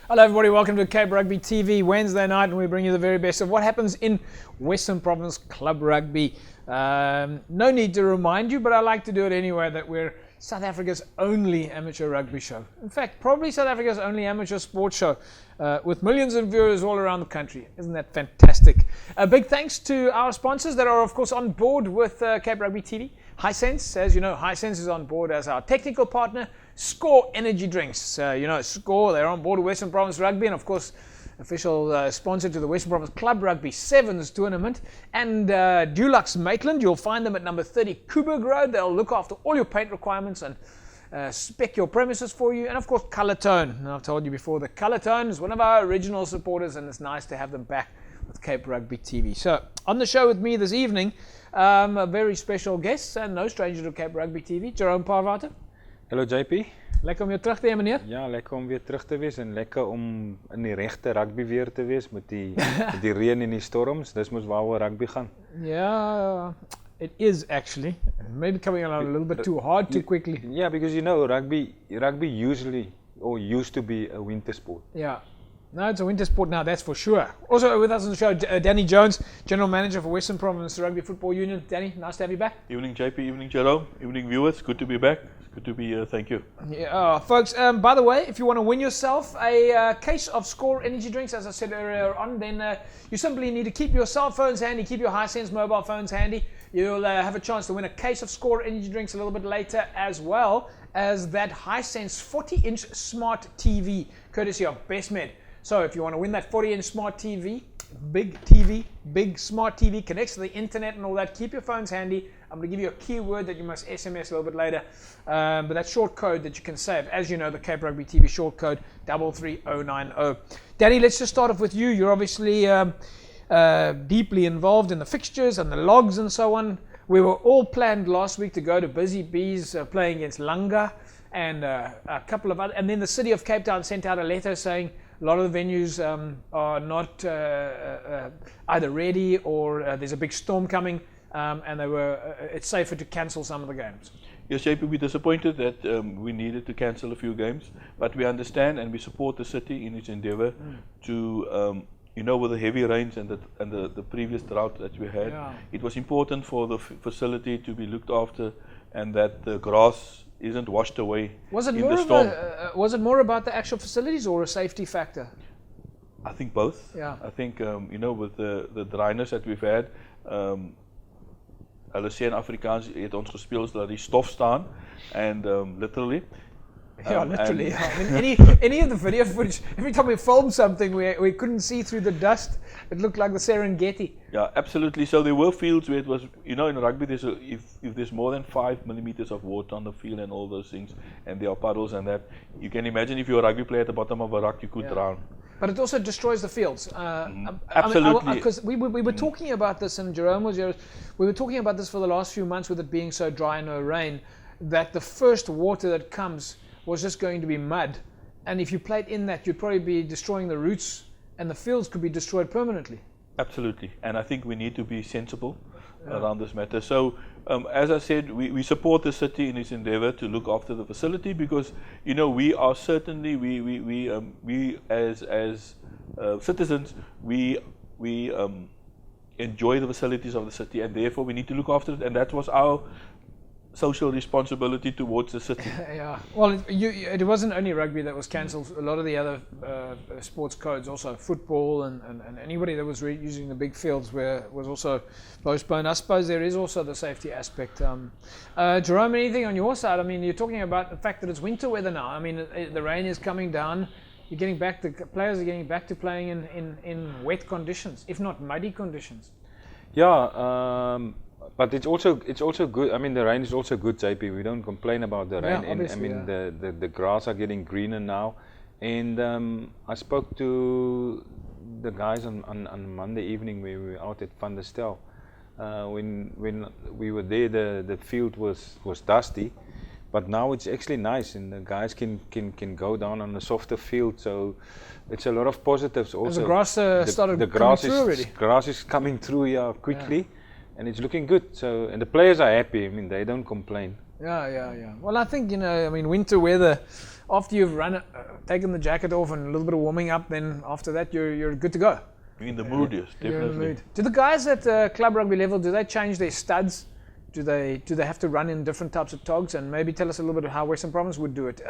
Hello everybody, welcome to Cape Rugby TV Wednesday night, and we bring you the very best of what happens in Western Province Club Rugby. No need to remind you, but I like to do it anyway, that we're South Africa's only amateur rugby show. In fact, probably South Africa's only amateur sports show, with millions of viewers all around the country. Isn't that fantastic? A big thanks to our sponsors that are of course on board with Cape Rugby TV. Hisense, as you know, Hisense is on board as our technical partner. Score Energy Drinks, Score, they're on board with Western Province Rugby, and of course official sponsor to the Western Province Club Rugby Sevens tournament. And Dulux Maitland, you'll find them at number 30 Coburg Road. They'll look after all your paint requirements and spec your premises for you. And of course Colour Tone, and I've told you before that Colour Tone is one of our original supporters, and it's nice to have them back with Cape Rugby TV. So on the show with me this evening, a very special guest and no stranger to Cape Rugby TV, Jerome Parwater. Hallo JP. Lekker om jou terug te hê, meneer. Ja, lekker om weer terug te wees en lekker om in die regte rugby weer te wees met die reën en die storms. Dis mos waaroor rugby gaan. Yeah, it is actually. Maybe coming along a little bit too hard, too quickly. Yeah, because you know rugby usually or used to be a winter sport. Yeah. No, it's a winter sport now, that's for sure. Also with us on the show, Danny Jones, General Manager for Western Province Rugby Football Union. Danny, nice to have you back. Evening JP, evening Jerome, evening viewers, good to be back. It's good to be here, thank you. Yeah, folks, by the way, if you want to win yourself a case of Score Energy Drinks, as I said earlier on, then you simply need to keep your cell phones handy, keep your Hisense mobile phones handy. You'll have a chance to win a case of Score Energy Drinks a little bit later, as well as that Hisense 40-inch smart TV, courtesy of BestMed. So if you want to win that 40-inch smart TV, big smart TV, connects to the internet and all that, keep your phones handy. I'm going to give you a keyword that you must SMS a little bit later, but that short code that you can save, as you know, the Cape Rugby TV short code 33090. Danny, let's just start off with you. You're obviously deeply involved in the fixtures and the logs and so on. We were all planned last week to go to Busy Bees playing against Langa and a couple of other, and then the city of Cape Town sent out a letter saying a lot of the venues are not either ready or there's a big storm coming, and it's safer to cancel some of the games. Yes, JP, we're disappointed that we needed to cancel a few games, but we understand and we support the city in its endeavour to, with the heavy rains and the previous drought that we had, it was important for the facility to be looked after and that the grass isn't washed away in the storm. Was it more about the actual facilities or a safety factor? I think both. Yeah. I think, with the dryness that we've had, hulle sê in Afrikaans het ons gespeel dat die stof staan, and literally. Yeah, literally. I mean, any of the video footage, every time we filmed something, we couldn't see through the dust. It looked like the Serengeti. Yeah, absolutely. So there were fields where it was, in rugby, if there's more than 5 millimeters of water on the field and all those things, and there are puddles and that, you can imagine if you're a rugby player at the bottom of a rock, you could drown. But it also destroys the fields. Absolutely. Because we were talking about this, and Jerome was here, we were talking about this for the last few months with it being so dry and no rain, that the first water that comes was just going to be mud, and if you played in that, you'd probably be destroying the roots, and the fields could be destroyed permanently. Absolutely, and I think we need to be sensible around this matter. So, as I said, we support the city in its endeavour to look after the facility, because we are certainly we as citizens we enjoy the facilities of the city, and therefore we need to look after it, and that was our social responsibility towards the city. Yeah, well, it wasn't only rugby that was cancelled. A lot of the other sports codes, also football and anybody that was using the big fields was also postponed. I suppose there is also the safety aspect. Jerome, anything on your side? I mean, you're talking about the fact that it's winter weather now. I mean, the rain is coming down. You're getting back. The players are getting back to playing in wet conditions, if not muddy conditions. Yeah. But it's also good. I mean, the rain is also good, JP. We don't complain about the rain. Yeah, And the grass are getting greener now. And I spoke to the guys on Monday evening when we were out at Van der Stel. When we were there, the field was dusty, but now it's actually nice, and the guys can go down on a softer field. So it's a lot of positives. Also, and the grass started coming through already. Grass is coming through quickly. Yeah. And it's looking good. So, and the players are happy. I mean, they don't complain. Yeah. Well, I think, I mean, winter weather, after you've taken the jacket off and a little bit of warming up, then after that you're good to go. In the mood, yes, definitely. You're in the mood. Do the guys at club rugby level, do they change their studs? Do they have to run in different types of togs? And maybe tell us a little bit of how Western Province would do it.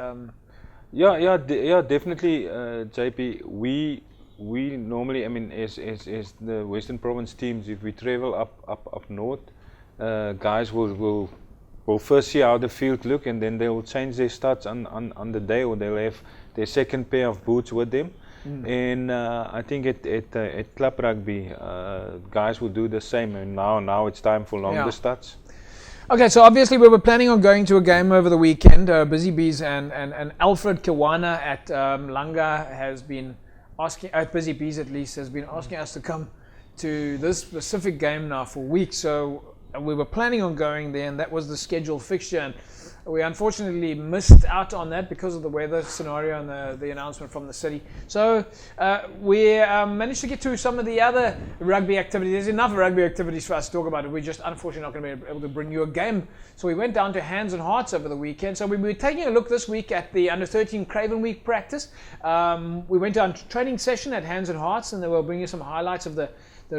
Yeah, definitely, JP. We normally, I mean, as the Western Province teams, if we travel up north, guys will first see how the field look, and then they will change their studs on the day, or they'll have their second pair of boots with them. And I think at club rugby, guys will do the same. And now it's time for longer studs. Okay, so obviously we were planning on going to a game over the weekend. Busy Bees and Alfred Kiwana at Langa has been asking, at Busy Bees at least, has been asking us to come to this specific game now for weeks. So we were planning on going there, and that was the scheduled fixture. And we unfortunately missed out on that because of the weather scenario and the announcement from the city. So we managed to get to some of the other rugby activities. There's enough rugby activities for us to talk about it. We're just unfortunately not going to be able to bring you a game. So we went down to Hands and Hearts over the weekend. So we were taking a look this week at the Under-13 Craven Week practice. We went down to training session at Hands and Hearts, and then we'll bring you some highlights of the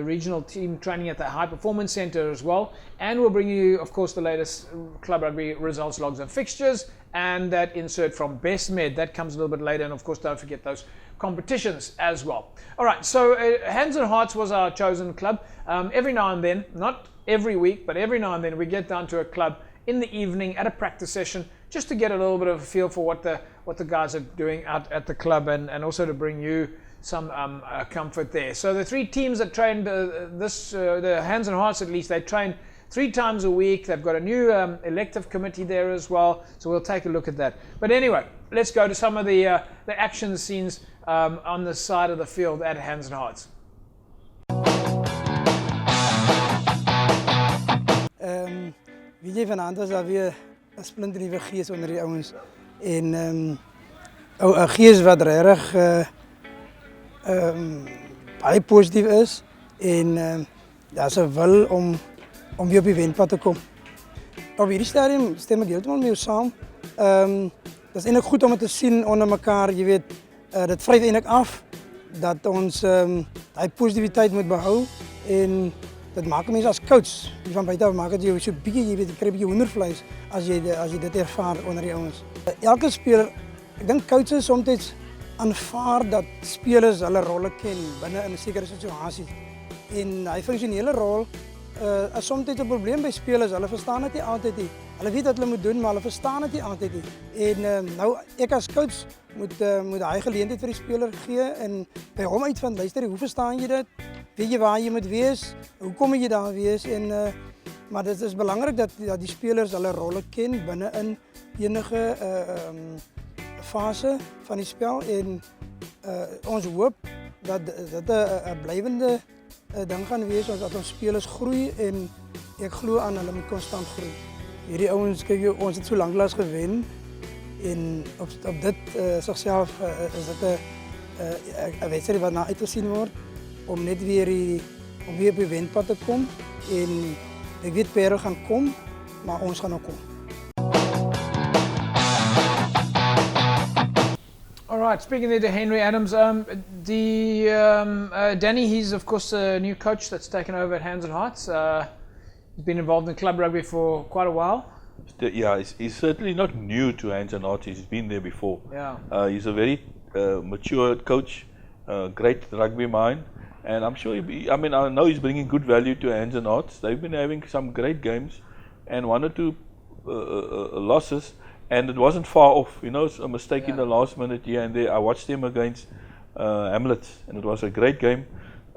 regional team training at the High Performance Centre as well. And we'll bring you, of course, the latest club rugby results, logs and fixtures, and that insert from Best Med. That comes a little bit later, and of course don't forget those competitions as well. Alright, so Hands and Hearts was our chosen club. Every now and then, not every week, but every now and then we get down to a club in the evening at a practice session just to get a little bit of a feel for what the guys are doing out at the club, and also to bring you some comfort there. So the three teams that trained the Hands and Hearts, at least, they train 3 times a week. They've got a new elective committee there as well, so we'll take a look at that. But anyway, let's go to some of the action scenes on the side of the field at Hands and Hearts. Wie jy vanaand was daar weer 'n splinternuwe gees onder die ouens, en 'n gees wat regtig baie positief is, en daar's 'n wil om weer op die wenpad te kom. Op hierdie stadium stem ek heeltemal met jou saam. Dit is eintlik goed om dit te sien onder mekaar, jy weet, dit vryf eintlik af dat ons daai positiwiteit moet behou, en dit maak mense as coach, van buite af maak dit jou so bietjie, jy weet, jy kry 'n bietjie hoendervleis as jy dit ervaar onder die ouens. Elke speler, ek dink coaches soms aanvaar dat spelers hulle rolle ken binne in 'n sekere situasie. En hy funksionele rol is soms 'n probleem by spelers. Hulle verstaan dit nie altyd nie. Hulle weet wat hulle moet doen, maar hulle verstaan dit nie altyd nie. En nou ek as coach moet hy geleentheid vir die speler gee en by hom uitvind, luister, hoe verstaan jy dit? Weet jy waar jy moet wees? Hoe kom jy daar wees? En maar dit is belangrik dat die spelers hulle rolle ken binne in enige fase van die spel, en ons hoop dat dit 'n blywende ding gaan wees, dat ons spelers groei, en ek glo aan hulle moet konstant groei. Hierdie ouens, kyk, ons het so lanklaas gewen, en op dit sigself is dit 'n wedstryd wat na uitgesien word om net weer op die wenpad te kom, en ek weet Pero gaan kom, maar ons gaan ook kom. All right, speaking there to Henry Adams, Danny, he's of course a new coach that's taken over at Hands and Hearts. He's been involved in club rugby for quite a while. Yeah, he's certainly not new to Hands and Hearts. He's been there before. Yeah. He's a very mature coach, great rugby mind, and I'm sure I know he's bringing good value to Hands and Hearts. They've been having some great games, and 1 or 2 losses. And it wasn't far off, a mistake in the last minute here and there. I watched them against Hamlet, and it was a great game.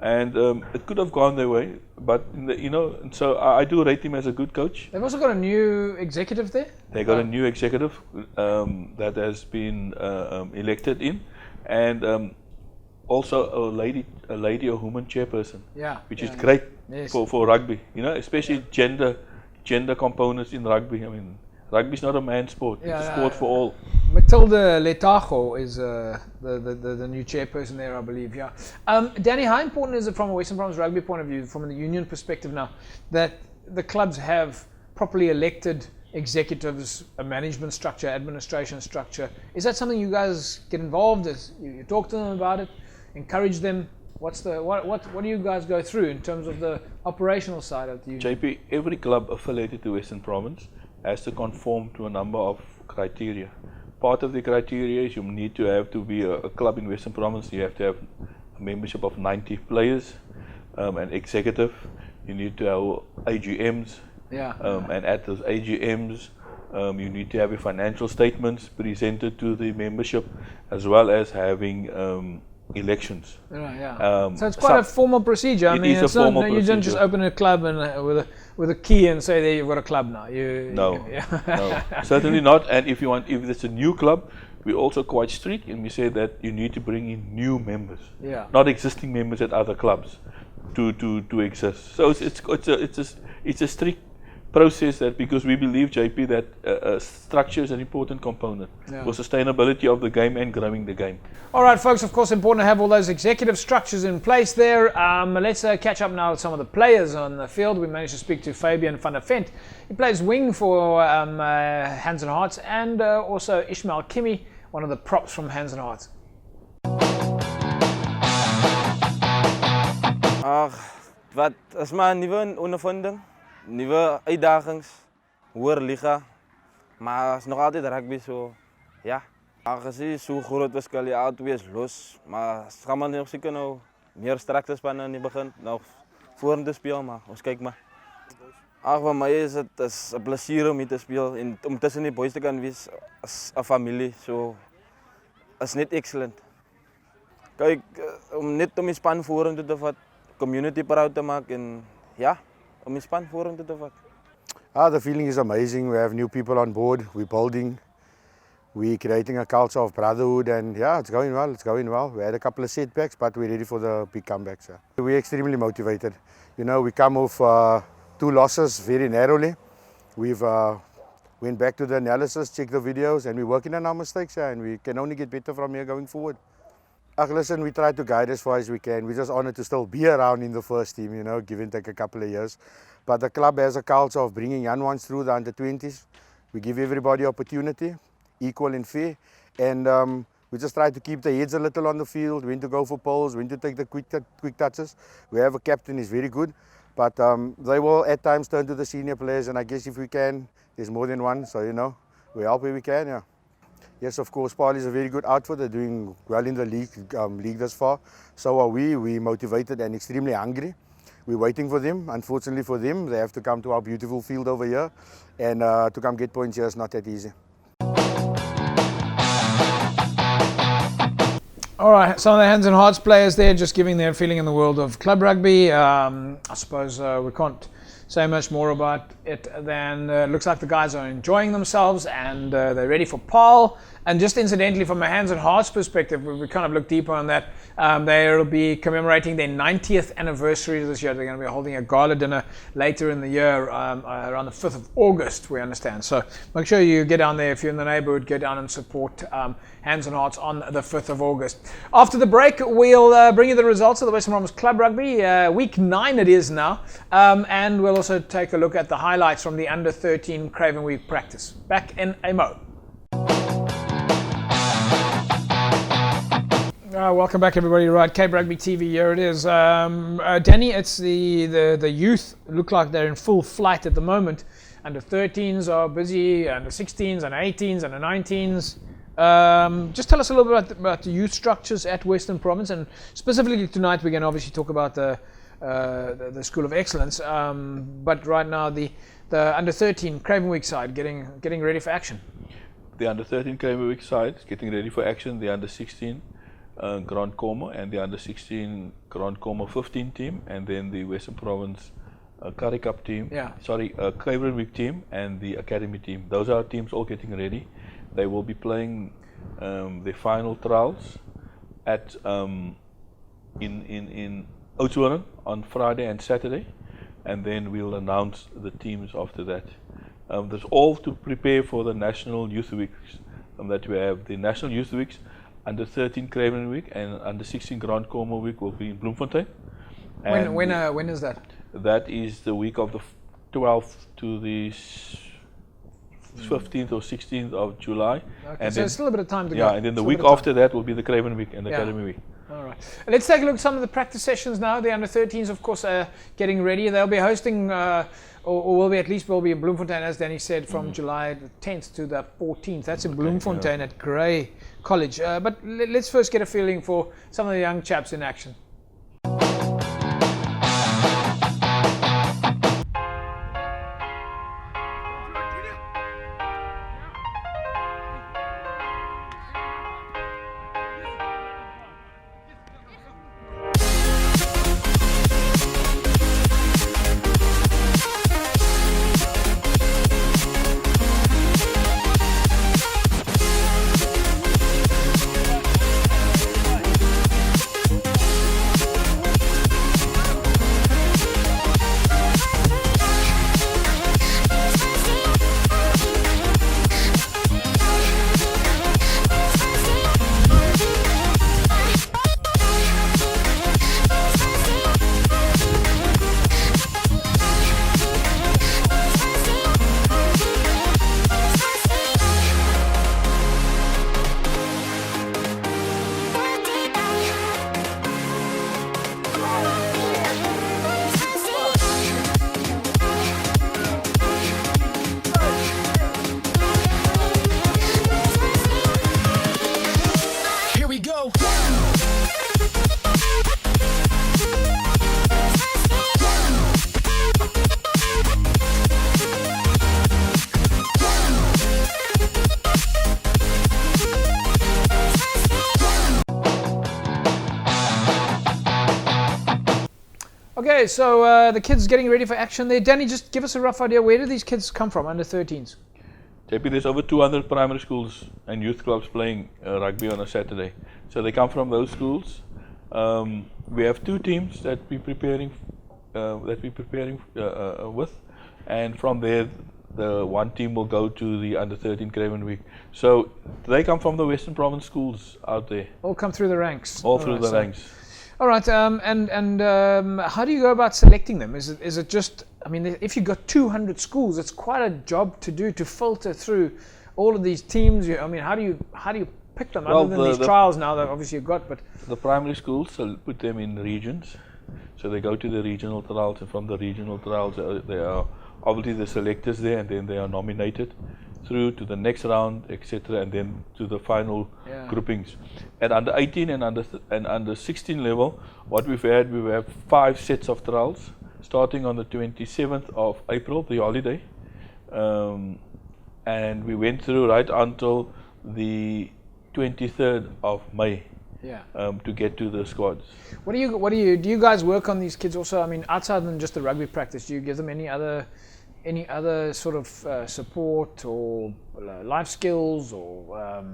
And it could have gone their way, but and so I do rate him as a good coach. They've also got a new executive there. They got a new executive that has been elected in, and also a lady or woman chairperson. Yeah, which is great yes. for rugby. Especially gender components in rugby. I mean, rugby is not a man's sport. It's a sport for all. Matilda Letago is the new chairperson there, I believe. Yeah. Danny, how important is it from a Western Province rugby point of view, from the union perspective now, that the clubs have properly elected executives, a management structure, administration structure. Is that something you guys get involved in? You talk to them about it, encourage them? What do you guys go through in terms of the operational side of the union? JP, every club affiliated to Western Province has to conform to a number of criteria. Part of the criteria is you need to have to be a club in Western Province. You have to have a membership of 90 players, an executive. You need to have AGMs, and at those AGMs, you need to have your financial statements presented to the membership, as well as having elections. So it's quite a formal procedure. I mean, it's not, you don't just open a club and with a key and say, there, you've got a club now. No, certainly not. And if it's a new club, we're also quite strict, and we say that you need to bring in new members, not existing members at other clubs, to exist. So it's a strict process, that because we believe, JP, that structure is an important component for sustainability of the game and growing the game. All right, folks, of course, important to have all those executive structures in place there. Let's catch up now with some of the players on the field. We managed to speak to Fabian van der Vent. He plays wing for Hands and Hearts, and also Ishmael Kimi, one of the props from Hands and Hearts. Wat is maar 'n nuwe ondervinding, nuwe uitdagings, hoër liga, maar is nog altyd rugby so, ja. Aangezien so groot verskil, die albei is los, maar gaan maar nog seker nou meer sterkte spanne in die begin, nog vorentoe speel, maar ons kyk maar. Vir my is dit 'n plesier om hier te speel en om tussen die boys te kan wees as 'n familie, so is net excellent. Kyk, om net om die span vorentoe te vat, community proud te maak en ja, om die span vorentoe te vat. The feeling is amazing. We have new people on board. We're building. We're creating a culture of brotherhood, and yeah, it's going well. It's going well. We had a couple of setbacks, but we're ready for the big comebacks. Yeah. We're extremely motivated. You know, we come off 2 losses very narrowly. We've went back to the analysis, checked the videos, and we're working on our mistakes, and we can only get better from here going forward. Listen, we try to guide as far as we can. We're just honored to still be around in the first team, you know, give and take a couple of years. But the club has a culture of bringing young ones through the under-20s. We give everybody opportunity, equal and fair. And we just try to keep the heads a little on the field, when to go for poles, when to take the quick touches. We have a captain who's very good. But they will at times turn to the senior players. And I guess if we can, there's more than one. So, you know, we help where we can, yeah. Yes, of course, Paul is a very good outfit. They're doing well in the league thus far. So are we. We're motivated and extremely hungry. We're waiting for them. Unfortunately for them, they have to come to our beautiful field over here. And to come get points here is not that easy. All right, some of the Hands and Hearts players there just giving their feeling in the world of club rugby. I suppose we can't say much more about it than looks like the guys are enjoying themselves and they're ready for Paarl. And just incidentally, from a Hands and Hearts perspective, we kind of look deeper on that. They'll be commemorating their 90th anniversary this year. They're going to be holding a gala dinner later in the year, around the 5th of August, we understand. So make sure you get down there. If you're in the neighborhood, go down and support Hands and Hearts on the 5th of August. After the break, we'll bring you the results of the Western Province Club Rugby. Week 9 it is now. And we'll also take a look at the highlights from the Under-13 Craven Week practice. Back in a mo. Welcome back, everybody. Right, Cape Rugby TV, here it is. Danny, it's the youth look like they're in full flight at the moment. Under-13s are busy, under-16s, under-18s, under-19s. Just tell us a little bit about the youth structures at Western Province, and specifically tonight we're going to obviously talk about the School of Excellence. But right now the Under-13 Craven Week side getting ready for action. The Under-13 Craven Week side is getting ready for action. The Under-16 Grand Cormo and the Under-16 Grand Cormo 15 team, and then the Western Province Currie Cup team, Craven Week team and the Academy team. Those are our teams all getting ready. They will be playing their final trials at in Oudtshoorn on Friday and Saturday, and then we'll announce the teams after that. There's all to prepare for the National Youth Weeks that we have. The National Youth Weeks, Under-13 Craven Week and Under-16 Grand Cormo Week will be in Bloemfontein. When is that? That is the week of the 12th to the 15th or 16th of July. Okay, And so then, there's still a bit of time to go. yeah, and then the Still a week bit of after that will be the Craven Week and the Yeah. Academy Week. All right. Let's take a look at some of the practice sessions now. The under-13s, of course, are getting ready. They'll be hosting, or will be at least will be in Bloemfontein, as Danny said, from July the 10th to the 14th. That's in Bloemfontein at Grey College. But let's first get a feeling for some of the young chaps in action. Okay, so the kids getting ready for action there. Danny, just give us a rough idea. Where do these kids come from, under-13s? JP, there's over 200 primary schools and youth clubs playing rugby on a Saturday. So they come from those schools. We have 2 teams that we're preparing with, and from there the one team will go to the under-13 Craven Week. So they come from the Western Province schools out there. All come through the ranks. All through the ranks. All right, and how do you go about selecting them? Is it just, I mean, if you've got 200 schools, it's quite a job to do to filter through all of these teams. I mean, how do you pick them, Well, other than these trials now that obviously you've got? But the primary schools, so put them in regions. So they go to the regional trials, and from the regional trials, they are obviously the selectors there, and then they are nominated through to the next round, etc., and then to the final groupings. At under 18 and under 16 level, what we have 5 sets of trials, starting on the 27th of April, the holiday, and we went through right until the 23rd of May. To get to the squads. Do you guys work on these kids also? I mean, outside than just the rugby practice, do you give them any other sort of support or life skills or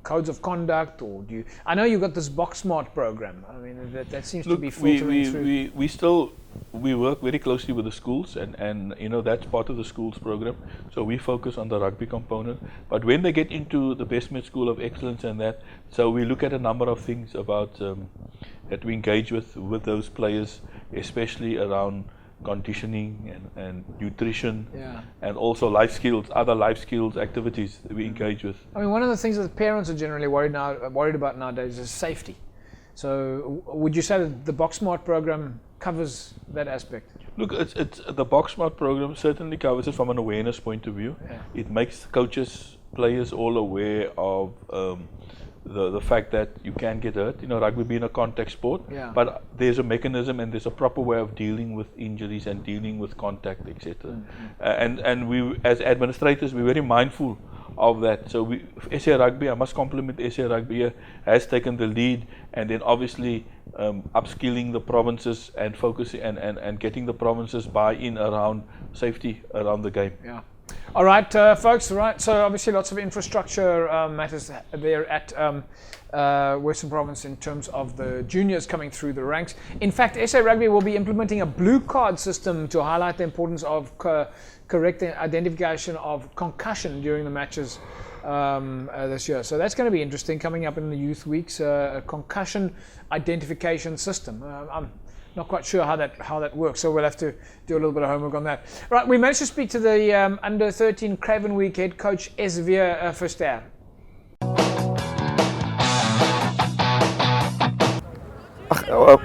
codes of conduct, or do you? I know you've got this Box Smart program. I mean, that seems to be filtering through. We work very closely with the schools, and you know that's part of the schools program. So we focus on the rugby component. But when they get into the Bestmet School of Excellence and that, so we look at a number of things about that we engage with those players, especially around conditioning and nutrition, and also life skills, other life skills activities that we engage with. I mean, one of the things that parents are generally worried about nowadays is safety. So would you say that the Box Smart program covers that aspect? Look, it's the Box Smart program certainly covers it from an awareness point of view. It makes coaches, players all aware of the fact that you can get hurt. You know, rugby being a contact sport, but there's a mechanism and there's a proper way of dealing with injuries and dealing with contact, etc. And we, as administrators, we're very mindful of that. So SA Rugby, I must compliment SA Rugby, has taken the lead, and then obviously upskilling the provinces and focusing and getting the provinces buy-in around safety around the game. All right, folks. Right. So obviously, lots of infrastructure matters there at Western Province in terms of the juniors coming through the ranks. In fact, SA Rugby will be implementing a blue card system to highlight the importance of correct identification of concussion during the matches this year. So that's going to be interesting coming up in the youth weeks. A concussion identification system. not quite sure how that works. So we'll have to do a little bit of homework on that. Right, we managed to speak to the under 13 Craven Week head coach Esvia Verster.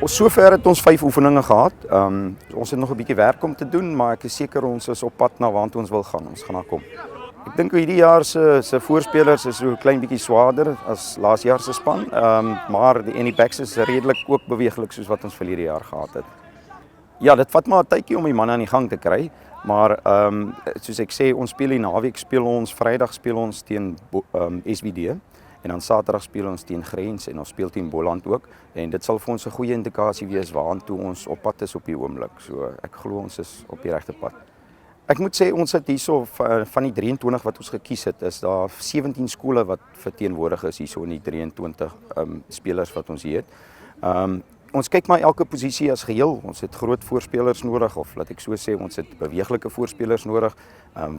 Sover het ons 5 oefeninge gehad. Ons het nog 'n bietjie werk om te doen, maar ek is seker ons is op pad na waartoe ons wil gaan. Ons gaan daar kom. Ek dink hierdie jaar se voorspelers is so 'n klein bietjie swaarder as laas jaar se span, maar die Annie Backs is redelik ook beweeglik soos wat ons verlede jaar gehad het. Ja, dit vat maar 'n tydjie om die manne aan die gang te kry, maar soos ek sê, ons speel die naweek speel ons, Vrydag speel ons teen SWD. En dan Saterdag speel ons teen Grens en ons speel teen Boland ook. En dit sal vir ons 'n goeie indikasie wees waartoe ons op pad is op die oomblik. So ek glo ons is op die regte pad. Ek moet sê ons het hierso van die 23 wat ons gekies het, is daar 17 skole wat verteenwoordig is hierso in die 23 spelers wat ons hier het. Ons kyk maar elke posisie as geheel. Ons het groot voorspelers nodig, of laat ek so sê, ons het beweeglike voorspelers nodig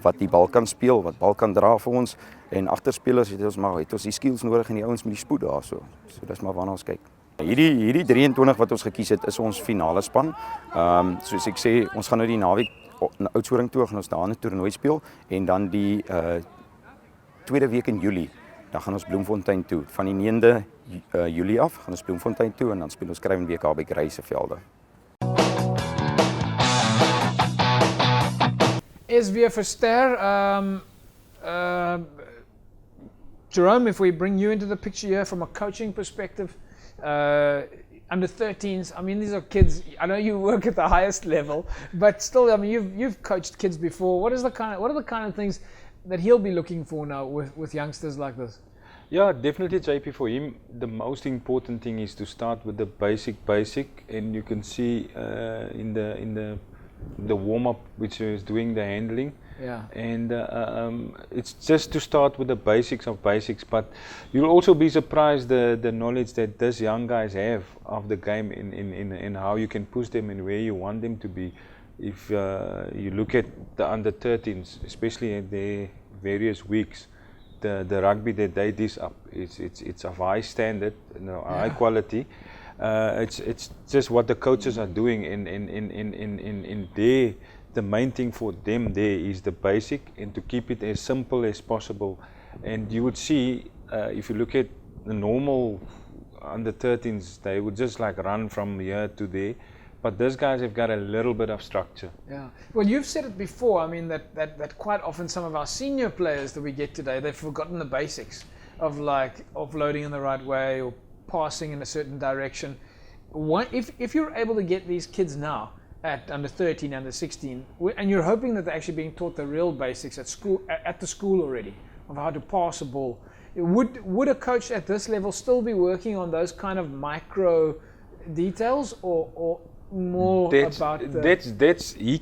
wat die bal kan speel, wat bal kan dra vir ons, en agterspelers het ons die skills nodig en die ouens met die spoed daarso. So dis maar waarna ons kyk. Hierdie 23 wat ons gekies het is ons finale span. Soos ek sê, ons gaan nou die naweek na Oudtshoorn toe, gaan ons daar 'n toernooi speel en dan die tweede week in Julie dan gaan ons Bloemfontein toe. Van die 9de Julie af gaan ons Bloemfontein toe en dan speel ons Craven Week by Grysevelde. Esvia Verster, Jerome, if we bring you into the picture here from a coaching perspective, under 13s, I mean, these are kids. I know you work at the highest level, but still, I mean, you've coached kids before. What are the kind of things that he'll be looking for now with youngsters like this? Yeah, definitely, JP. For him, the most important thing is to start with the basic, and you can see in the warm up, which is doing the handling. Yeah. And it's just to start with the basics of basics, but you'll also be surprised the knowledge that these young guys have of the game in how you can push them and where you want them to be. If you look at the under 13s, especially at their various weeks, the rugby that they dish up, it's of high standard, high quality. It's just what the coaches are doing in their. The main thing for them there is the basic and to keep it as simple as possible. And you would see, if you look at the normal under 13s, they would just like run from here to there. But these guys have got a little bit of structure. Yeah. Well, you've said it before. I mean, that quite often some of our senior players that we get today, they've forgotten the basics of like offloading in the right way or passing in a certain direction. If you're able to get these kids now, at under 13, under 16, and you're hoping that they're actually being taught the real basics at the school already of how to pass a ball. Would a coach at this level still be working on those kind of micro details, or more about the he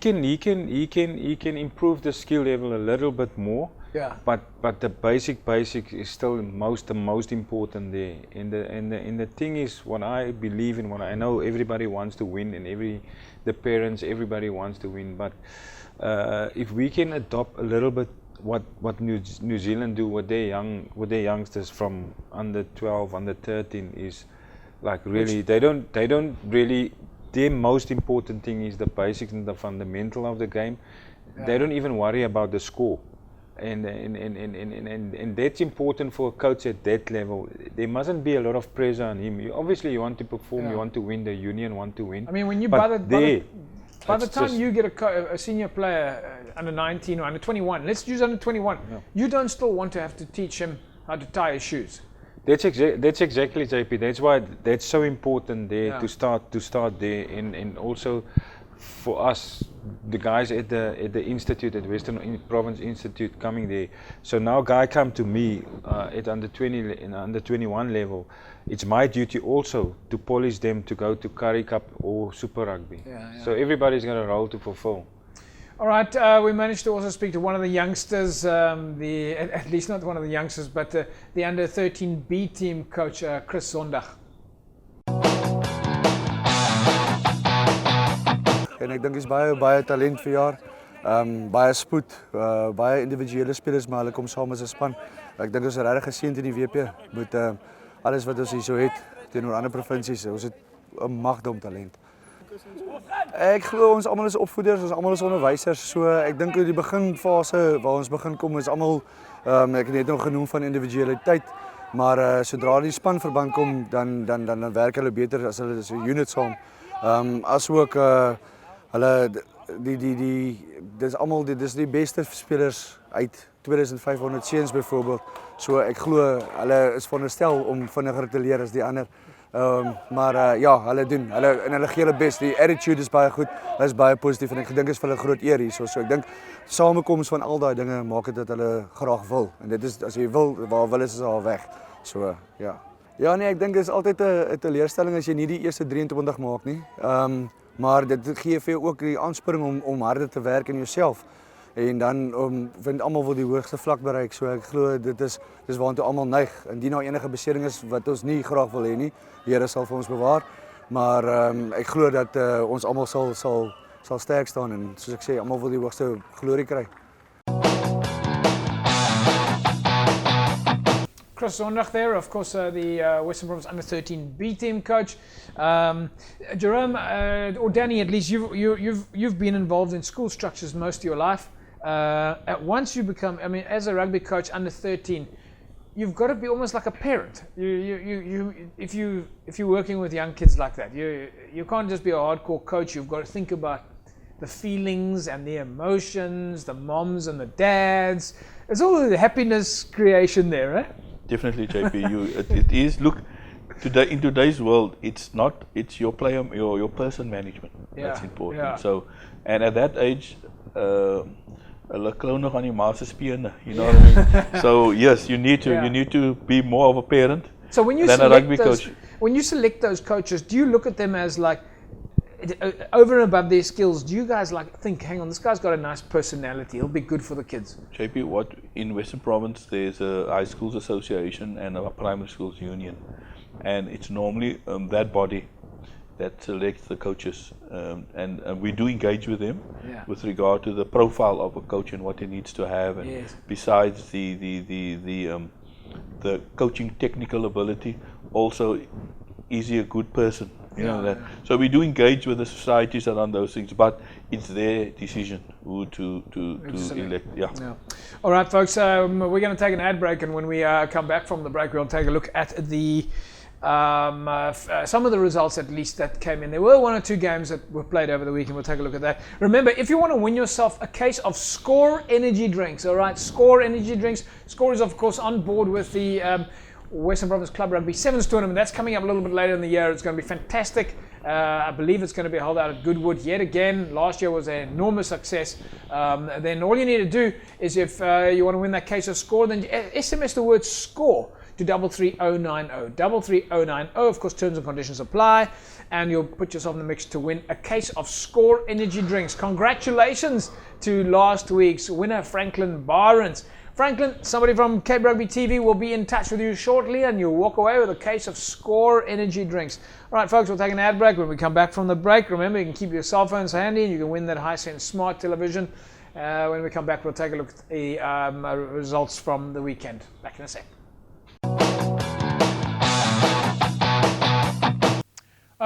can improve the skill level a little bit more. Yeah. But the basic is still the most important there. And the thing is, what I believe in, what I know, everybody wants to win, and the parents, everybody wants to win. But if we can adopt a little bit what New Zealand do with their youngsters from under 12, under 13 is like really they don't really. Their most important thing is the basics and the fundamental of the game. Yeah. They don't even worry about the score. And that's important for a coach at that level. There mustn't be a lot of pressure on him. Obviously, you want to perform, you want to win, the union want to win. I mean, when you by the time you get a senior player under 19 or under 21, let's use under 21, you don't still want to have to teach him how to tie his shoes. That's exactly, JP. That's why that's so important there to start there, and also for us, the guys at the institute, at Western Province Institute, coming there. So now guy come to me at under 20 and under 21 level. It's my duty also to polish them to go to Currie Cup or Super Rugby. So everybody's got a role to fulfill. All right, we managed to also speak to one of the youngsters, at least not one of the youngsters, but the under 13 B team coach, Chris Zondag. En ek dink is baie talent vir jaar. Baie spoed, baie individuele spelers, maar hulle kom saam as 'n span. Ek dink ons is regtig geseënd in die WP met alles wat ons hierso het teenoor ander provinsies. Ons het 'n magdom talent. Ek glo ons almal is opvoeders, ons almal is onderwysers. So ek dink die beginfase waar ons begin kom is almal ek het net nog genoem van individualiteit, maar sodra die spanverband kom dan werk hulle beter as hulle as 'n unit saam. Asook hulle dis die beste spelers uit 2500 seuns byvoorbeeld. So ek glo hulle is veronderstel om vinniger te leer as die ander. Maar ja, hulle gee hulle bes. Die attitude is baie goed. Hulle is baie positief en ek dink is vir hulle groot eer hierso. So ek dink samekoms van al daai dinge maak dit dat hulle graag wil. En dit is as jy wil, waar wil is al weg. So ja. Ja nee, ek dink dit is altyd 'n teleurstelling as jy nie die eerste 23 maak nie. Maar dit gee vir jou ook die aansporing om harder te werk in jouself. En dan vind almal wil die hoogste vlak bereik. So ek glo dis waartoe almal neig. Indien daar enige besering is wat ons nie graag wil hê nie, die Here sal vir ons bewaar. Maar ek glo dat ons almal sal sterk staan en soos ek sê, almal wil die hoogste glorie kry. Chris Zondag there, of course, the Western Province Under-13 B team coach. Jerome, or Danny, at least you've been involved in school structures most of your life. Once you become, I mean, as a rugby coach under-13, you've got to be almost like a parent. If you're working with young kids like that, you can't just be a hardcore coach. You've got to think about the feelings and the emotions, the moms and the dads. It's all the happiness creation there, right? Definitely, JP. It is. Look, today in today's world, it's your player, your person management that's important. Yeah. So, and at that age, hulle klou nog aan die ma se spene, you know what I mean? So yes, you need to be more of a parent so when you than a rugby coach. When you select those coaches, do you look at them as like over and above their skills? Do you guys like think, hang on, this guy's got a nice personality, he'll be good for the kids? JP, what in Western Province there's a high schools association and a primary schools union, and it's normally that body that selects the coaches, and we do engage with them with regard to the profile of a coach and what he needs to have, and besides the coaching technical ability, also is he a good person? You know that. So we do engage with the societies around those things, but it's their decision who to elect. Yeah. All right, folks. We're going to take an ad break, and when we come back from the break, we'll take a look at the some of the results, at least, that came in. There were one or two games that were played over the weekend. We'll take a look at that. Remember, if you want to win yourself a case of Score energy drinks, all right, Score energy drinks. Score is, of course, on board with the Western Province Club Rugby Sevens tournament. That's coming up a little bit later in the year. It's going to be fantastic. I believe it's going to be held out at Goodwood yet again. Last year was an enormous success. Then all you need to do is, if you want to win that case of Score, then SMS the word SCORE to 33090. 33090. Of course, terms and conditions apply, and you'll put yourself in the mix to win a case of Score energy drinks. Congratulations to last week's winner, Franklin Barnes. Franklin, somebody from Cape Rugby TV will be in touch with you shortly, and you'll walk away with a case of Score energy drinks. All right, folks, we'll take an ad break. When we come back from the break, remember, you can keep your cell phones handy and you can win that Hisense smart television. When we come back, we'll take a look at the results from the weekend. Back in a sec.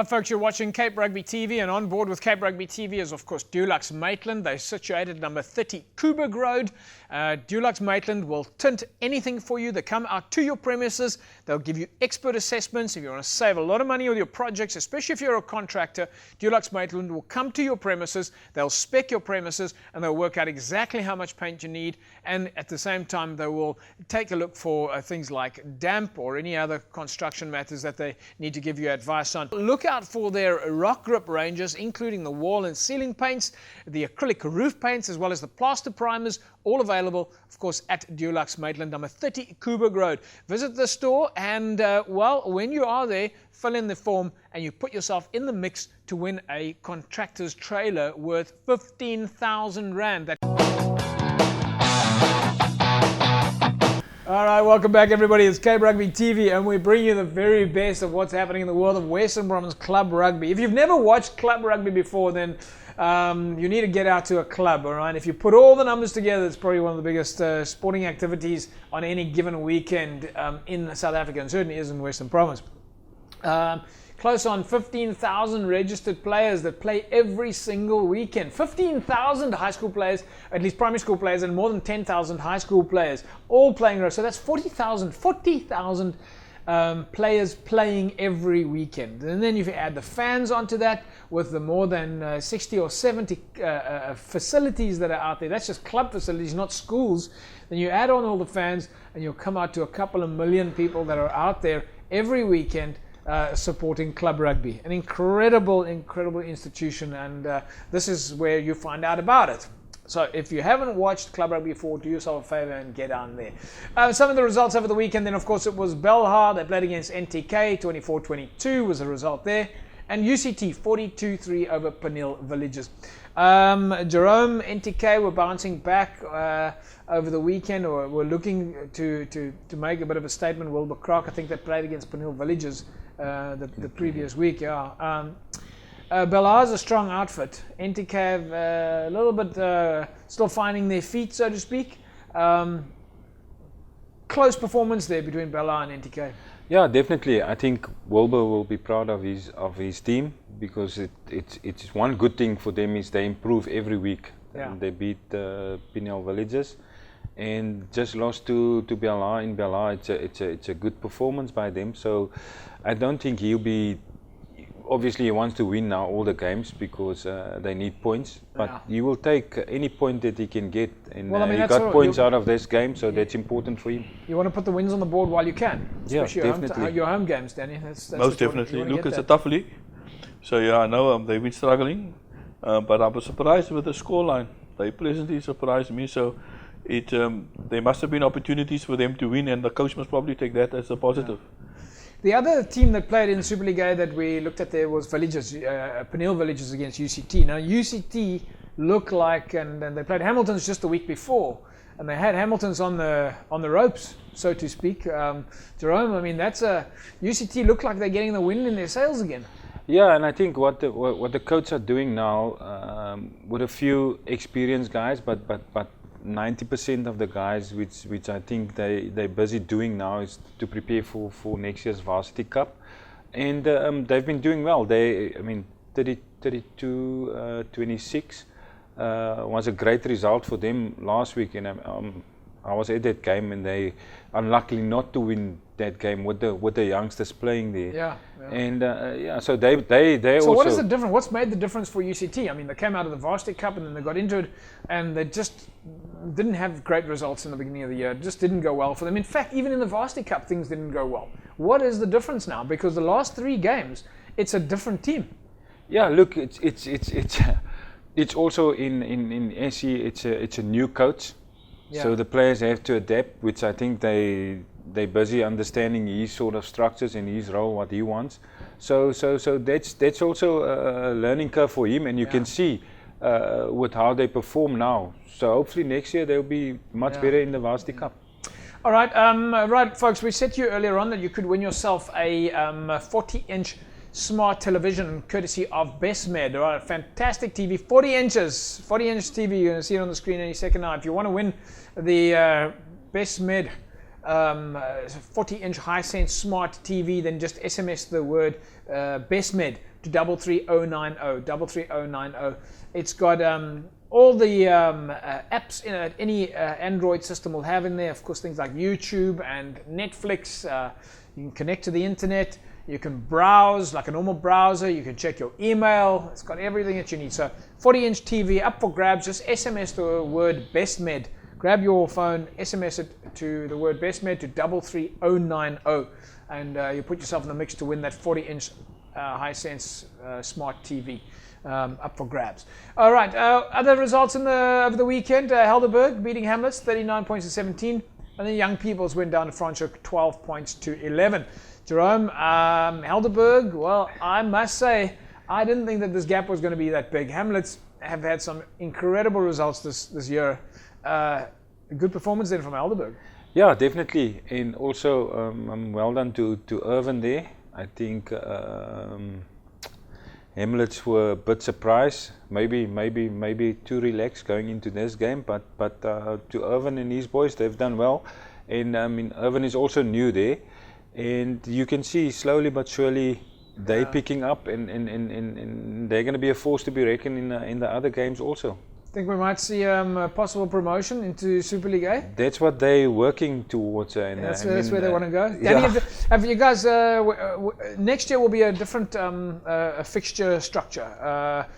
Folks, you're watching Cape Rugby TV, and on board with Cape Rugby TV is, of course, Dulux Maitland. They're situated number 30 Coburg Road. Dulux Maitland will tint anything for you. They come out to your premises. They'll give you expert assessments. If you want to save a lot of money with your projects, especially if you're a contractor, Dulux Maitland will come to your premises. They'll spec your premises, and they'll work out exactly how much paint you need. And at the same time, they will take a look for things like damp or any other construction matters that they need to give you advice on. Look out for their rock grip ranges, including the wall and ceiling paints, the acrylic roof paints, as well as the plaster primers, all available, of course, at Dulux Maitland, number 30 Coburg Road. Visit the store, and well, when you are there, fill in the form and you put yourself in the mix to win a contractor's trailer worth 15,000 Rand. All right, welcome back, everybody. It's Cape Rugby TV, and we bring you the very best of what's happening in the world of Western Province Club Rugby. If you've never watched Club Rugby before, then you need to get out to a club, all right? If you put all the numbers together, it's probably one of the biggest sporting activities on any given weekend in South Africa, and certainly is in Western Province. close on 15,000 registered players that play every single weekend. 15,000 high school players, at least primary school players, and more than 10,000 high school players all playing rugby. So that's 40,000 players playing every weekend. And then if you add the fans onto that, with the more than 60 or 70 facilities that are out there, that's just club facilities, not schools, then you add on all the fans and you'll come out to a couple of million people that are out there every weekend supporting club rugby. An incredible institution, and this is where you find out about it. So if you haven't watched club rugby before, do yourself a favor and get on there. Some of the results over the weekend, then of course it was Belhar. They played against NTK. 24-22 was the result there, and UCT 42-3 over Peniel Villages. Jerome, NTK were bouncing back over the weekend, or were looking to make a bit of a statement. Wilbur Crock, I think they played against Peniel Villages the previous week. Yeah. Belhar's a strong outfit. NTK have a little bit still finding their feet, so to speak. Close performance there between Belhar and NTK. Yeah, definitely. I think Wilbur will be proud of his team, because it's one good thing for them is they improve every week. Yeah. They beat Peniel Villages and just lost to Belhar in Belhar. It's a good performance by them. So I don't think he'll be. Obviously, he wants to win now all the games because they need points. But he will take any point that he can get, and he got points out of this game, so that's important for him. You want to put the wins on the board while you can, especially definitely. your home games, Danny. That's most definitely. Look, it's a tough league. So yeah, I know they've been struggling, but I was surprised with the scoreline. They pleasantly surprised me. So there must have been opportunities for them to win, and the coach must probably take that as a positive. Yeah. The other team that played in the Super League A that we looked at there was Villages, Peniel Villages against UCT. Now UCT looked like, and they played Hamilton's just the week before, and they had Hamilton's on the ropes, so to speak. Jerome, I mean, UCT looked like they're getting the wind in their sails again. Yeah, and I think what the coach are doing now, with a few experienced guys, but 90% of the guys, which I think they're busy doing now, is to prepare for next year's Varsity Cup, and they've been doing well. 32-26 was a great result for them last week, and I was at that game, and they unluckily not to win that game with the youngsters playing there. Yeah. And so they so also. What is the difference? What's made the difference for UCT? I mean, they came out of the Varsity Cup and then they got into it, and they just didn't have great results in the beginning of the year. It just didn't go well for them. In fact, even in the Varsity Cup, things didn't go well. What is the difference now? Because the last 3 games, it's a different team. Yeah, look, it's also in SE. It's a new coach. Yeah. So the players have to adapt, which I think they're busy understanding his sort of structures and his role, what he wants. So that's also a learning curve for him, and you can see with how they perform now. So hopefully next year they'll be much better in the Varsity Cup. All right, right, folks. We said to you earlier on that you could win yourself a 40-inch smart television courtesy of BestMed. All right, fantastic TV, 40 inches, 40-inch TV. You're going to see it on the screen any second now. If you want to win the BestMed 40-inch Hisense smart TV, then just SMS the word BestMed to 33090, 33090. It's got all the apps in it, any Android system will have in there. Of course, things like YouTube and Netflix. You can connect to the internet. You can browse like a normal browser. You can check your email. It's got everything that you need. So 40-inch TV up for grabs. Just SMS the word BestMed. Grab your phone, SMS it to the word BestMed to 33090, and you put yourself in the mix to win that 40-inch Hisense smart TV. Up for grabs. All right, other results over the weekend. Helderberg beating Hamlets 39 points to 17, and the Young Peoples went down to Franschhoek 12 points to 11. Jerome, Helderberg, well, I must say, I didn't think that this gap was going to be that big. Hamlets have had some incredible results this year. A good performance then from Helderberg. Yeah, definitely, and also well done to Irvin there. I think Hamlets were a bit surprised, maybe too relaxed going into this game, but to Irvin and his boys, they've done well, and Irvin is also new there, and you can see slowly but surely they picking up, and they're going to be a force to be reckoned in the other games also. Think we might see a possible promotion into Super League A? That's what they're working towards. And that's where they want to go. Yeah. Danny, have you guys, next year will be a different a fixture structure,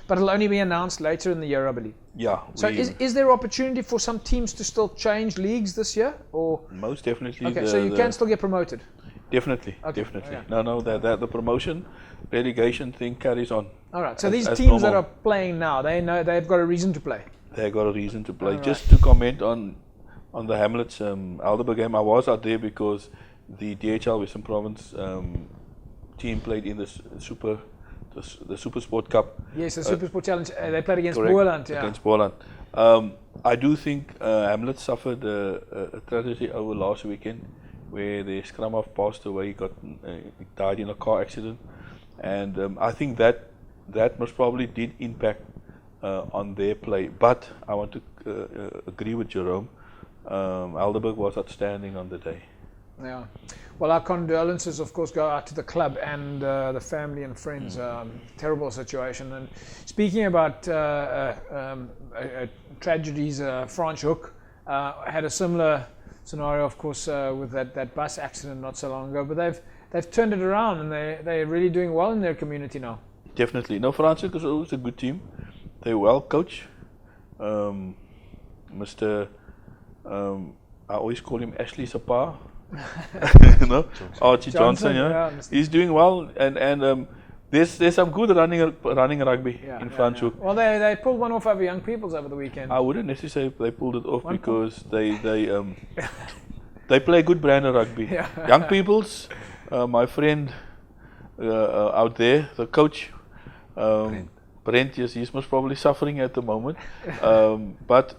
but it'll only be announced later in the year, I believe. Yeah. So is there opportunity for some teams to still change leagues this year? Or most definitely. Okay, so you can still get promoted? Definitely, okay. definitely. Okay. No, the promotion, relegation thing carries on. All right. So these as teams normal. that are playing now, they know they've got a reason to play. They've got a reason to play. All Just to comment on the Hamlets Alderburg game, I was out there because the DHL Western Province team played in the Super Sport Cup. Yes, the Super Sport Challenge. They played against Correct, Boerland. Yeah. Against Boerland. I do think Hamlet suffered a tragedy over last weekend, where the scrum half passed away. He died in a car accident, and I think that most probably did impact on their play. But I want to agree with Jerome. Alderburg was outstanding on the day. Yeah. Well, our condolences, of course, go out to the club and the family and friends. Terrible situation. And speaking about tragedies, Franz Hoek had a similar scenario, of course, with that bus accident not so long ago. But they've turned it around, and they're really doing well in their community now. Definitely. No, France is always a good team. They're well coached. Mr. I always call him Ashley Sapa. You know, Archie Johnson. Yeah, he's doing well, and there's some good running rugby in Franschhoek. Well, they pulled one off over Young People's over the weekend. I wouldn't necessarily say they pulled it off because they play a good brand of rugby. Young People's, my friend out there, the coach, Brent, yes, he's most probably suffering at the moment, but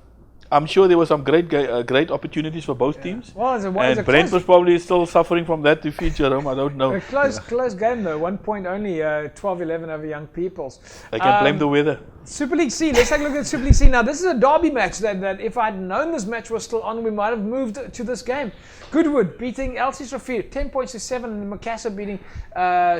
I'm sure there were some great opportunities for both teams. Well, and Brent was probably still suffering from that defeat, Jerome. I don't know. A close game though, 1 point only, 12-11 over Young People's. I can blame the weather. Super League C, let's take a look at Super League C. Now this is a derby match that if I'd known this match was still on, we might have moved to this game. Goodwood beating LC's Rafir, 10 points to 7, and Macassar beating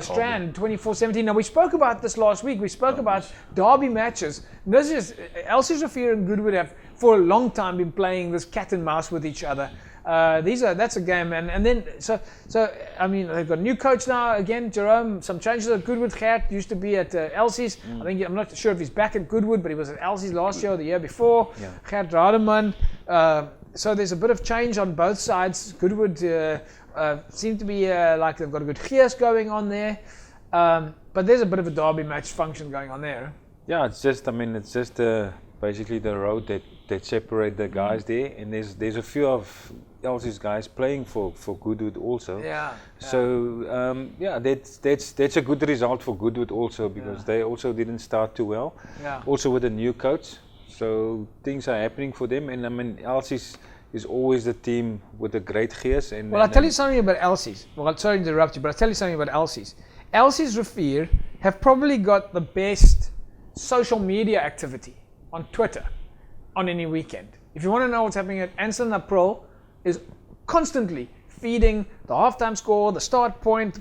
Strand, 24-17. Now we spoke about this last week. We spoke about derby matches. This is LC's Rafir and Goodwood have for a long time been playing this cat and mouse with each other. That's a game, and then so I mean they've got a new coach now again, Jerome. Some changes at Goodwood. Gert used to be at Elsie's. I'm not sure if he's back at Goodwood, but he was at Elsie's last year or the year before. Gert Rademan. So there's a bit of change on both sides. Goodwood seem to be like they've got a good gears going on there, but there's a bit of a derby match function going on there. Yeah, it's just basically the road that separate the guys there, and there's a few of Elsie's guys playing for Goodwood also. So that's a good result for Goodwood also, because they also didn't start too well. Also with a new coach, so things are happening for them. And I mean Elsie's is always the team with a great gears. Well, I'll tell you something about Elsie's. Well, sorry to interrupt you, but I'll tell you something about Elsie's. Elsie's Rafir have probably got the best social media activity on Twitter on any weekend. If you want to know what's happening at Anson April is constantly feeding the halftime score, the start point,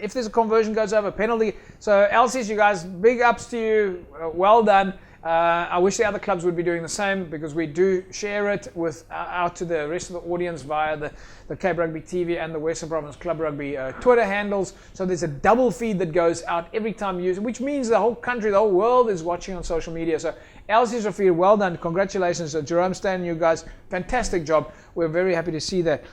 if there's a conversion goes over, penalty. So LCs, you guys, big ups to you, well done. I wish the other clubs would be doing the same, because we do share it out to the rest of the audience via the Cape Rugby TV and the Western Province Club Rugby Twitter handles. So there's a double feed that goes out every time you use it, which means the whole country, the whole world is watching on social media. So LC's Rafir, well done. Congratulations. Jerome Stan, you guys, fantastic job. We're very happy to see that.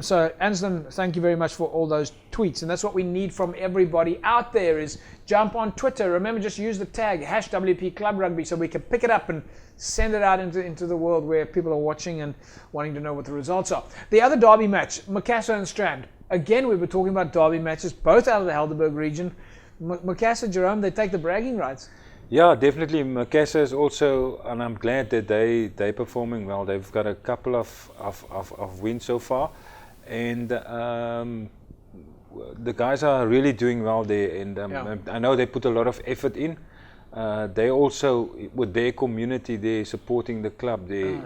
So Anson, thank you very much for all those tweets, and that's what we need from everybody out there, is jump on Twitter. Remember, just use the tag #WP Club Rugby so we can pick it up and send it out into the world where people are watching and wanting to know what the results are. The other derby match, Macassar and Strand. Again, we were talking about derby matches, both out of the Helderberg region. Macassar, Jerome, they take the bragging rights. Yeah, definitely. Macassar is also, and I'm glad that they're performing well. They've got a couple of wins so far, and the guys are really doing well there. And I know they put a lot of effort in. They also, with their community, they're supporting the club there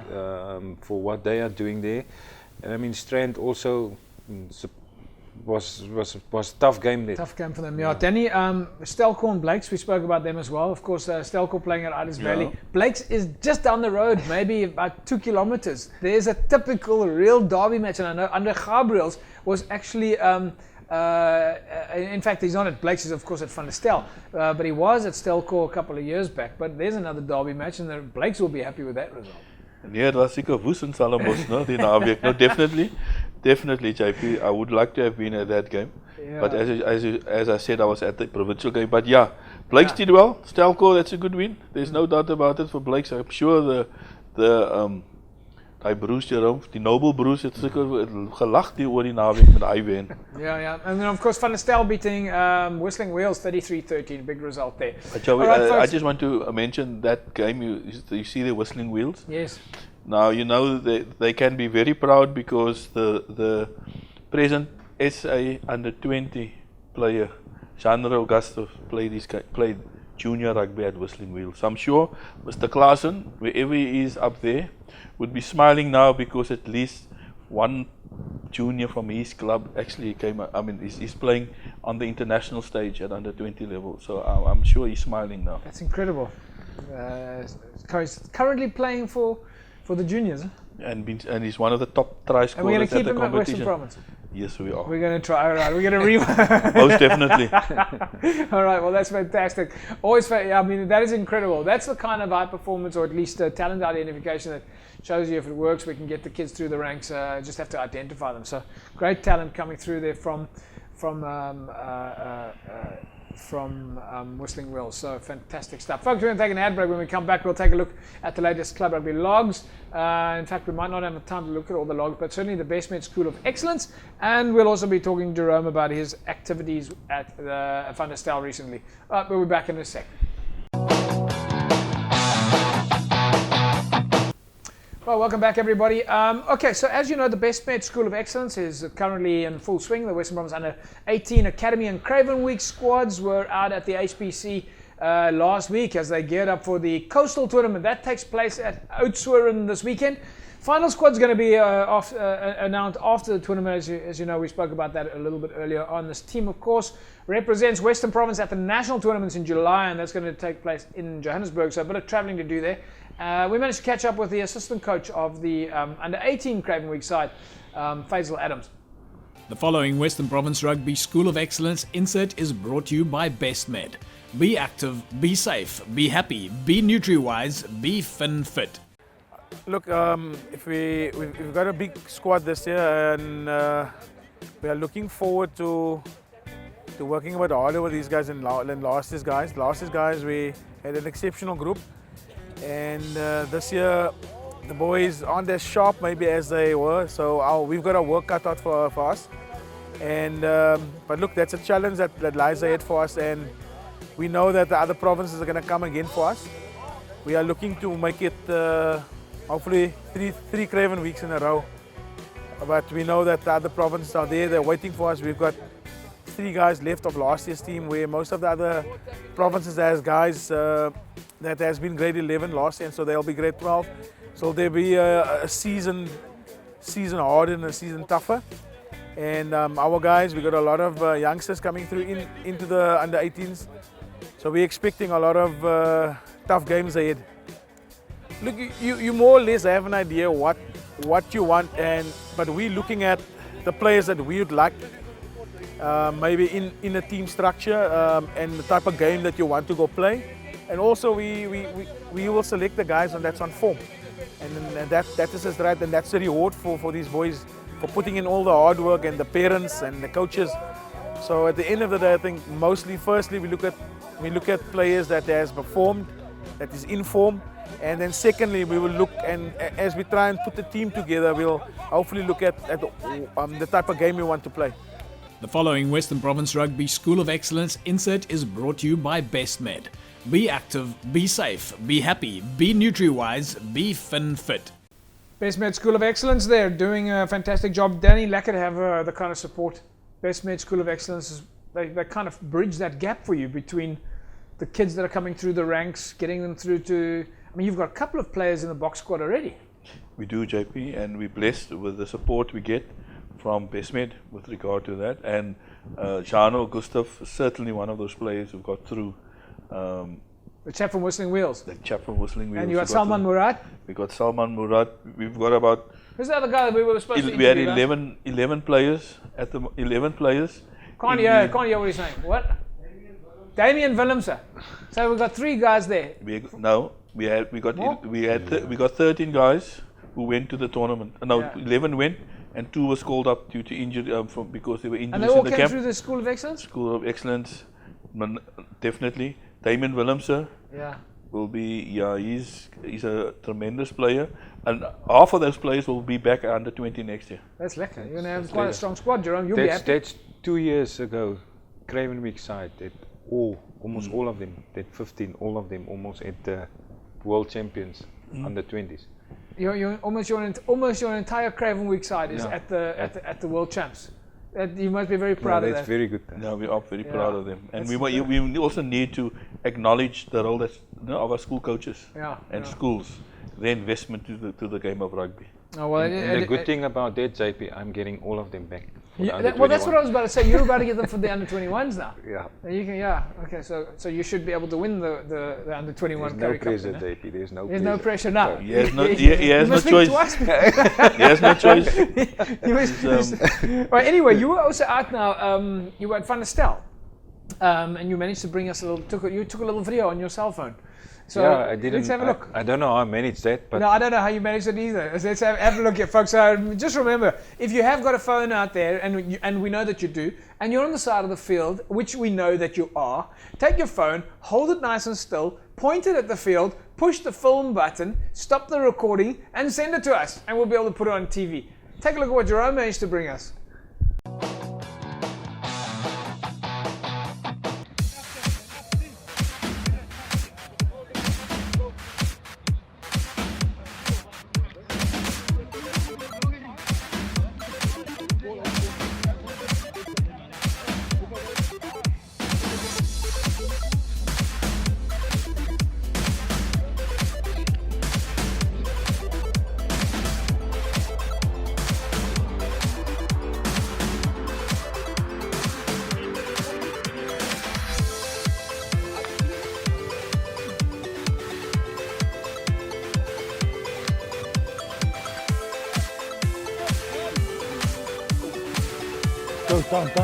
for what they are doing there. And I mean, Strand also was tough game there. Tough game for them, yeah. Danny, Stelco and Blakes, we spoke about them as well. Of course, Stelco playing at Iris Valley. Blakes is just down the road, maybe about 2 kilometers. There's a typical real derby match, and I know Andre Gabriels was actually, in fact, he's not at Blakes, he's of course at Van der Stel, but he was at Stelco a couple of years back. But there's another derby match, and the Blakes will be happy with that result. Nee, dat was seker woes in Stellenbosch, no, die naweek. No, definitely, JP. I would like to have been at that game. Yeah. But as I said, I was at the provincial game. But yeah, Blakes did well. Stelco, that's a good win. There's no doubt about it for Blakes. I'm sure die broers Jerome, die Noble broers het seker gelag die oor die naweek met die wen. Yeah. And then of course Van der Stel beating Whistling Wheels 33-13, big result there. But Joey, I just want to mention that game. You see the Whistling Wheels? Yes. Now you know they can be very proud because the present SA under-20 player Chandra Augusto played junior rugby at Whistling Wheels. So I'm sure Mr. Klaasen, wherever he is up there, would be smiling now because at least one junior from his club actually came. I mean, he's playing on the international stage at under-20 level. So I'm sure he's smiling now. That's incredible. He's currently playing for the juniors. Huh? And he's one of the top try scorers at the competition. And we're going to keep him at Western Province. Yes, we are. We're going to try. All right, we're going to rewind. Most definitely. All right, well, that's fantastic. Always, I mean, that is incredible. That's the kind of high performance, or at least talent identification that shows you if it works. We can get the kids through the ranks. Just have to identify them. So great talent coming through there from Whistling Wheels. So fantastic stuff. Folks, we're going to take an ad break. When we come back, we'll take a look at the latest Club Rugby logs. In fact, we might not have time to look at all the logs, but certainly the Best Med School of Excellence. And we'll also be talking to Jerome about his activities at Van der Stel recently. We'll be back in a sec. Well, welcome back, everybody. Okay, so as you know, the Best Med School of Excellence is currently in full swing. The Western Province Under-18 Academy and Craven Week squads were out at the HPC last week as they geared up for the Coastal Tournament. That takes place at Oudtshoorn this weekend. Final squad's going to be announced after the tournament. As you know, we spoke about that a little bit earlier on. This team, of course, represents Western Province at the national tournaments in July, and that's going to take place in Johannesburg, so a bit of travelling to do there. We managed to catch up with the assistant coach of the Under-18 Craven Week side, Faisal Adams. The following Western Province Rugby School of Excellence insert is brought to you by BestMed. Be active, be safe, be happy, be Nutri-wise, be fit. Look, we've got a big squad this year, and we are looking forward to working a bit harder with these guys than last year's guys. Last year's guys, we had an exceptional group, and this year the boys aren't as sharp maybe as they were. So we've got a work cut out for us. And but look, that's a challenge that lies ahead for us, and we know that the other provinces are going to come again for us. We are looking to make it hopefully three Craven Weeks in a row. But we know that the other provinces are there, they're waiting for us. We've got 3 guys left of last year's team, where most of the other provinces has guys that has been grade 11 last year, and so they'll be grade 12. So there'll be a season harder and a season tougher. And our guys, we got a lot of youngsters coming through into the under-18s. So we're expecting a lot of tough games ahead. Look, you more or less have an idea what you want, but we're looking at the players that we would like, maybe in a team structure and the type of game that you want to go play. And also we will select the guys that's on form. And that is just right, and that's the reward for these boys, for putting in all the hard work, and the parents and the coaches. So at the end of the day, I think firstly we look at players that has performed, that is in form, and then secondly we will look, and as we try and put the team together, we'll hopefully look at the type of game we want to play. The following Western Province Rugby School of Excellence insert is brought to you by BestMed. Be active, be safe, be happy, be Nutri-wise, be fit. Best Med School of Excellence there, doing a fantastic job. Danny, lucky to have the kind of support. Best Med School of Excellence, they kind of bridge that gap for you between the kids that are coming through the ranks, getting them through to, I mean, you've got a couple of players in the box squad already. We do, JP, and we're blessed with the support we get from Bestmed with regard to that, and Jano Gustav is certainly one of those players who got through. The chap from Whistling Wheels. The chap from Whistling Wheels. And you got Salman Murad. We got Salman Murad. We've got about. Who's the other guy that we were supposed to We had interview? 11 players at the 11 players. Can't hear what he's saying. What? Damien Willemse. So we've got 3 guys there. We got 13 guys who went to the tournament. No, 11 went, and 2 was called up due to injury because they were injured And they all in the came camp. through the School of Excellence? School of Excellence, definitely. Damien Willemse will be, he's a tremendous player, and half of those players will be back under 20 next year. That's lekker. You're going to have quite a strong squad, Jerome. You'll be happy. That's 2 years ago, Cravenweek side, that almost all of them, that 15, all of them almost at the World Champions under 20s. Almost your entire Craven Week side is at the World Champs. You must be very proud of that. That's very good. No, we are very proud of them, and we also need to acknowledge the role that's, of our school coaches and schools, the investment to the game of rugby. Oh, well, and the good thing about that, JP, I'm getting all of them back. Well, that's what I was about to say. You're about to get them for the under 21s now. Yeah. And you can, okay. So you should be able to win the under 21 There's Currie no pressure, Cup. JP. There's no There's no pressure now. He has no choice. He has no choice. Right, anyway, you were also out now. You were at Van der Stel, and you managed to bring us you took a little video on your cell phone. So I didn't. Let's have a look. I don't know how I managed that, but no, I don't know how you managed it either. Let's have a look here, folks. Just remember, if you have got a phone out there, and we know that you do, and you're on the side of the field, which we know that you are, take your phone, hold it nice and still, point it at the field, push the film button, stop the recording, and send it to us, and we'll be able to put it on TV. Take a look at what Jerome managed to bring us. Come, back.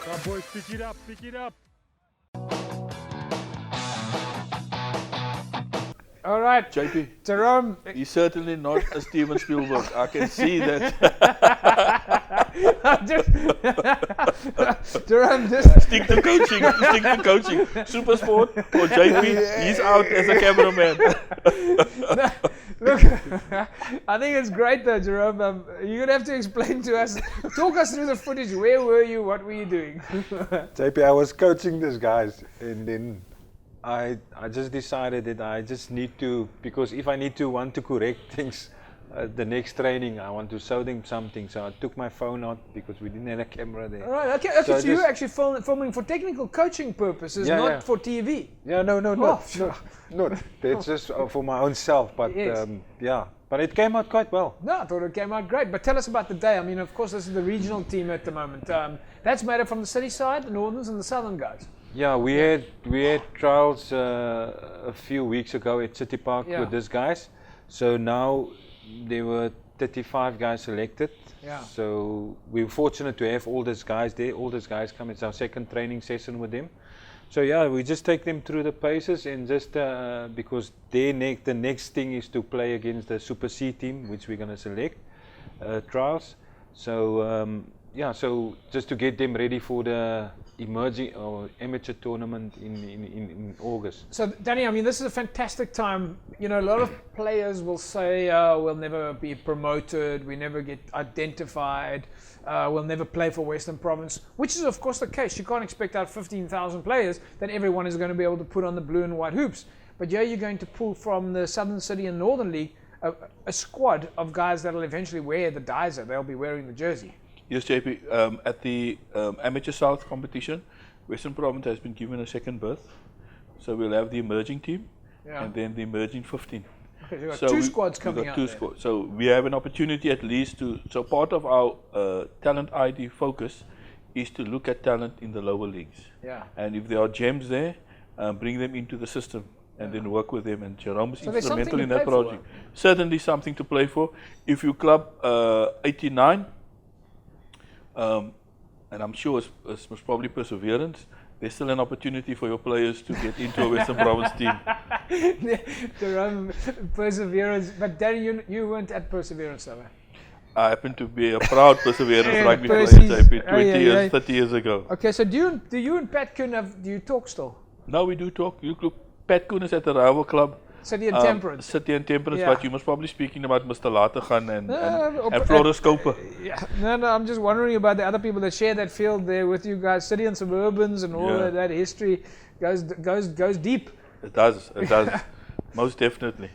Come, boys, pick it up. All right, JP, Jerome. he's certainly not a Steven Spielberg. I can see that. Jerome, just Stick to coaching. Super Sport or JP, he's out as a cameraman. Look, I think it's great though, Jerome. You're going to have to explain to us, talk us through the footage. Where were you? What were you doing? JP, I was coaching these guys, and then I just decided that I just need to, because if I want to correct things, the next training I want to show them something, so I took my phone out because we didn't have a camera there. All right, okay. So you were actually filming for technical coaching purposes, not for TV. Yeah, no, that's just for my own self, but Yes. but it came out quite well. No, I thought it came out great. But tell us about the day. I mean, of course, this is the regional team at the moment. That's made up from the city side, the northerns, and the southern guys. Yeah, we had trials a few weeks ago at City Park with these guys. So now there were 35 guys selected. Yeah. So we were fortunate to have all these guys there. All these guys come. It's our second training session with them. So yeah, we just take them through the paces, and just because the next thing is to play against the Super C team, which we're gonna select trials. So so just to get them ready for the emerging or amateur tournament in August. So Danny, I mean, this is a fantastic time. You know, a lot of players will say, we'll never be promoted, we never get identified, we'll never play for Western Province, which is of course the case. You can't expect out 15,000 players that everyone is going to be able to put on the blue and white hoops. But yeah, you're going to pull from the Southern City and Northern League a squad of guys that will eventually wear the dizer. They'll be wearing the jersey. Yes, JP. At the Amateur South competition, Western Province has been given a second berth. So we'll have the emerging team and then the emerging 15. Okay, so you've got two squads coming out. So we have an opportunity at least to, so part of our talent ID focus is to look at talent in the lower leagues. Yeah. And if there are gems there, bring them into the system and then work with them. And Jerome is instrumental in that project. Certainly something to play for. If you club 89, and I'm sure it's most probably Perseverance, there's still an opportunity for your players to get into a Western Province team. Jerome, Perseverance, but Danny, you weren't at Perseverance though. I happen to be a proud Perseverance rugby player, 20 years, 30 years ago. Okay, so do you and Pat Kuhn do you talk still? No, we do talk. Pat Kuhn is at the rival club. City and Temperance. City and Temperance, but you must probably speaking about Mr. Lategan and Floris Koper. Yeah, no, I'm just wondering about the other people that share that field there with you guys. City and Suburbans and all that history goes deep. It does, most definitely.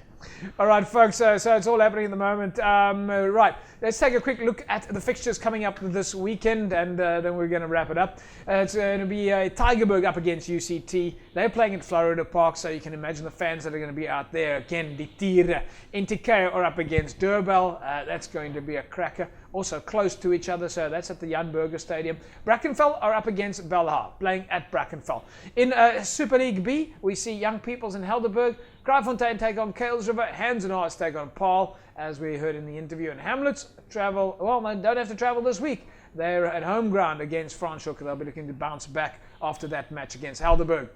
All right, folks, so it's all happening at the moment. Right, let's take a quick look at the fixtures coming up this weekend, and then we're going to wrap it up. It's going to be Tygerberg up against UCT. They're playing at Florida Park, so you can imagine the fans that are going to be out there. Again, the Tiere. Intikeo are up against Durbel. That's going to be a cracker. Also close to each other, so that's at the Jan Burger Stadium. Brackenfell are up against Belhar, playing at Brackenfell. In Super League B, we see Young Peoples in Helderberg. Kraaifontein take on Kales River. Hands and Hearts take on Paarl, as we heard in the interview. And Hamlets travel, well, they don't have to travel this week. They're at home ground against Franschhoek. They'll be looking to bounce back after that match against Helderberg.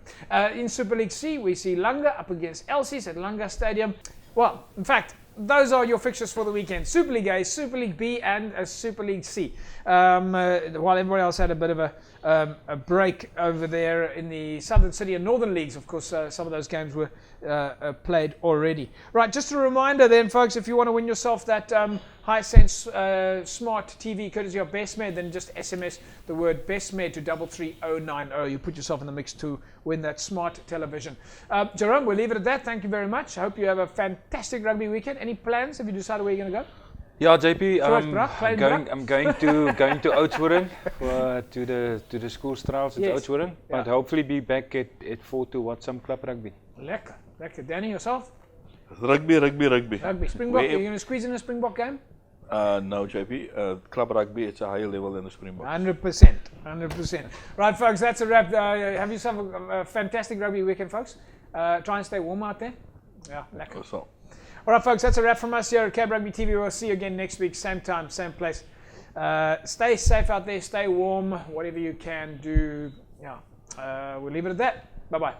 In Super League C, we see Langa up against Elsies at Langa Stadium. Well, in fact, those are your fixtures for the weekend. Super League A, Super League B, and Super League C. While everybody else had a bit of a break over there in the Southern City and Northern Leagues, of course, some of those games were played already. Right, just a reminder then, folks, if you want to win yourself that Hisense Smart TV courtesy of BestMed, then just SMS the word BestMed to 33090. You put yourself in the mix to win that smart television. Jerome, we'll leave it at that. Thank you very much. I hope you have a fantastic rugby weekend. Any plans? Have you decided where you're going to go? Yeah, JP, I'm going to Oudtshoorn to the school trials at Oudtshoorn, but hopefully be back at 4 to watch some club rugby. Lekker. Danny, yourself? Rugby. Springbok, are you going to squeeze in a Springbok game? No, JP. Club rugby, it's a higher level than the Springbok. 100%. Right, folks, that's a wrap. Have yourself a fantastic rugby weekend, folks. Try and stay warm out there. Yeah, lekker. Also. All right, folks, that's a wrap from us here at Cab Rugby TV. We'll see you again next week, same time, same place. Stay safe out there, stay warm, whatever you can do. Yeah, we'll leave it at that. Bye-bye.